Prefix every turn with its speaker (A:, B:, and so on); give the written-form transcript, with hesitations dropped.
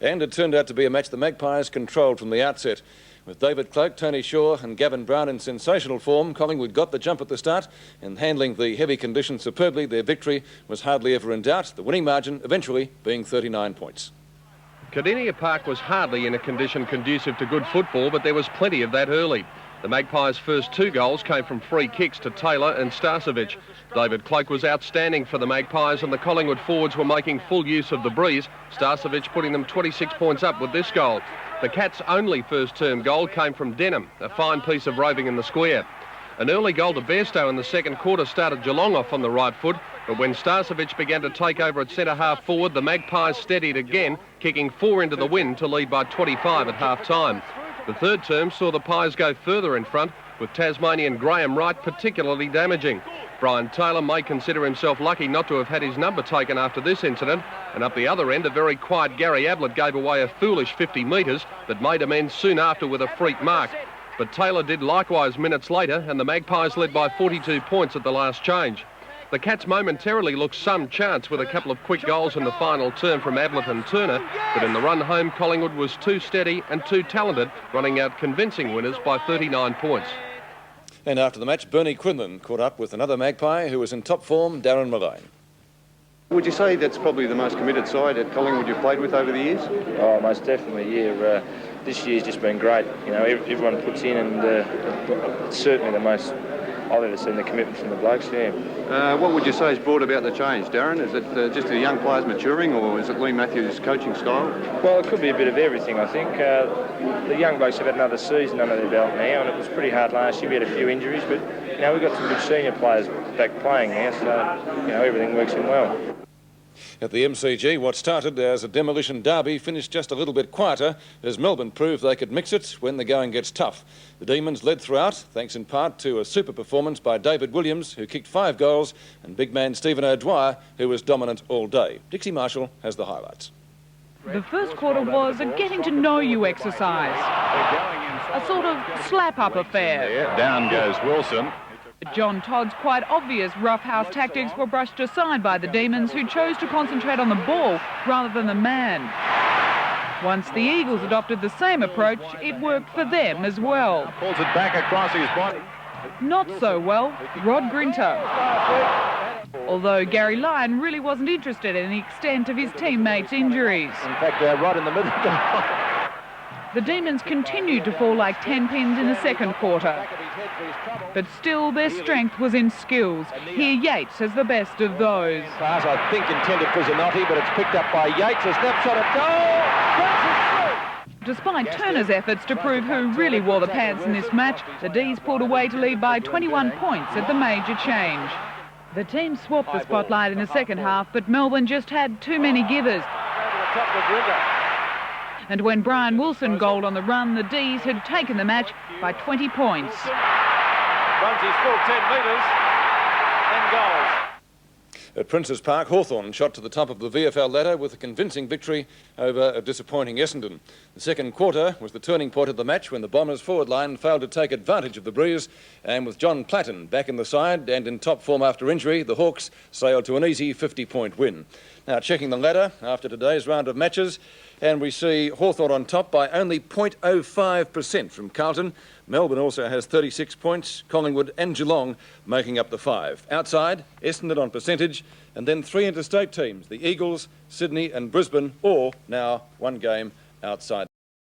A: And it turned out to be a match the Magpies controlled from the outset. With David Cloke, Tony Shaw and Gavin Brown in sensational form, Collingwood got the jump at the start, and handling the heavy conditions superbly, their victory was hardly ever in doubt, the winning margin eventually being 39 points.
B: Cardinia Park was hardly in a condition conducive to good football, but there was plenty of that early. The Magpies' first 2 goals came from free kicks to Taylor and Starcevic. David Cloke was outstanding for the Magpies, and the Collingwood forwards were making full use of the breeze, Starcevic putting them 26 points up with this goal. The Cats' only first-term goal came from Denham, a fine piece of roving in the square. An early goal to Bairstow in the second quarter started Geelong off on the right foot, but when Starcevic began to take over at centre-half forward, the Magpies steadied again, kicking 4 into the wind to lead by 25 at half-time. The third term saw the Pies go further in front, with Tasmanian Graham Wright particularly damaging. Brian Taylor may consider himself lucky not to have had his number taken after this incident, and up the other end, a very quiet Gary Ablett gave away a foolish 50 metres, but made amends soon after with a freak mark. But Taylor did likewise minutes later, and the Magpies led by 42 points at the last change. The Cats momentarily looked some chance with a couple of quick goals in the final term from Ablett and Turner, but in the run home, Collingwood was too steady and too talented, running out convincing winners by 39 points.
A: And after the match, Bernie Quinlan caught up with another Magpie who was in top form, Darren Malone.
C: Would you say that's probably the most committed side at Collingwood you've played with over the years?
D: Oh, most definitely, yeah. This year's just been great. You know, everyone puts in, and it's certainly the most I've ever seen the commitment from the blokes, yeah.
C: What would you say has brought about the change, Darren? Is it just the young players maturing, or is it Lee Matthews' coaching style?
D: Well, it could be a bit of everything, I think. The young blokes have had another season under their belt now, and it was pretty hard last year. We had a few injuries, but, you know, we've got some good senior players back playing now, so, you know, everything works in well.
A: At the MCG, what started as a demolition derby finished just a little bit quieter as Melbourne proved they could mix it when the going gets tough. The Demons led throughout, thanks in part to a super performance by David Williams, who kicked 5 goals, and big man Stephen O'Dwyer, who was dominant all day. Dixie Marshall has the highlights.
E: The first quarter was a getting-to-know-you exercise, a sort of slap-up affair.
F: Down goes Wilson.
E: John Todd's quite obvious roughhouse tactics were brushed aside by the Demons, who chose to concentrate on the ball rather than the man. Once the Eagles adopted the same approach, it worked for them as well.
F: Pulls it back across his body.
E: Not so well, Rod Grinter. Although Gary Lyon really wasn't interested in the extent of his teammates' injuries.
F: In fact, Rod in the middle.
E: The Demons continued to fall like 10 pins in the second quarter. But still, their strength was in skills. Here, Yates has the best of those.
F: Pass, I think, intended for Zanotti, but it's picked up by Yates. A snapshot of goal!
E: Despite Turner's efforts to prove who really wore the pants in this match, the D's pulled away to lead by 21 points at the major change. The team swapped the spotlight in the second half, but Melbourne just had too many givers. And when Brian Wilson goaled on the run, the D's had taken the match by 20 points.
F: Runs his full 10 metres and goals.
A: At Princes Park, Hawthorn shot to the top of the VFL ladder with a convincing victory over a disappointing Essendon. The second quarter was the turning point of the match when the Bombers' forward line failed to take advantage of the breeze, and with John Platten back in the side and in top form after injury, the Hawks sailed to an easy 50-point win. Now, checking the ladder after today's round of matches, and we see Hawthorn on top by only 0.05% from Carlton. Melbourne also has 36 points, Collingwood and Geelong making up the 5. Outside, Essendon on percentage, and then 3 interstate teams, the Eagles, Sydney and Brisbane, all now 1 game outside.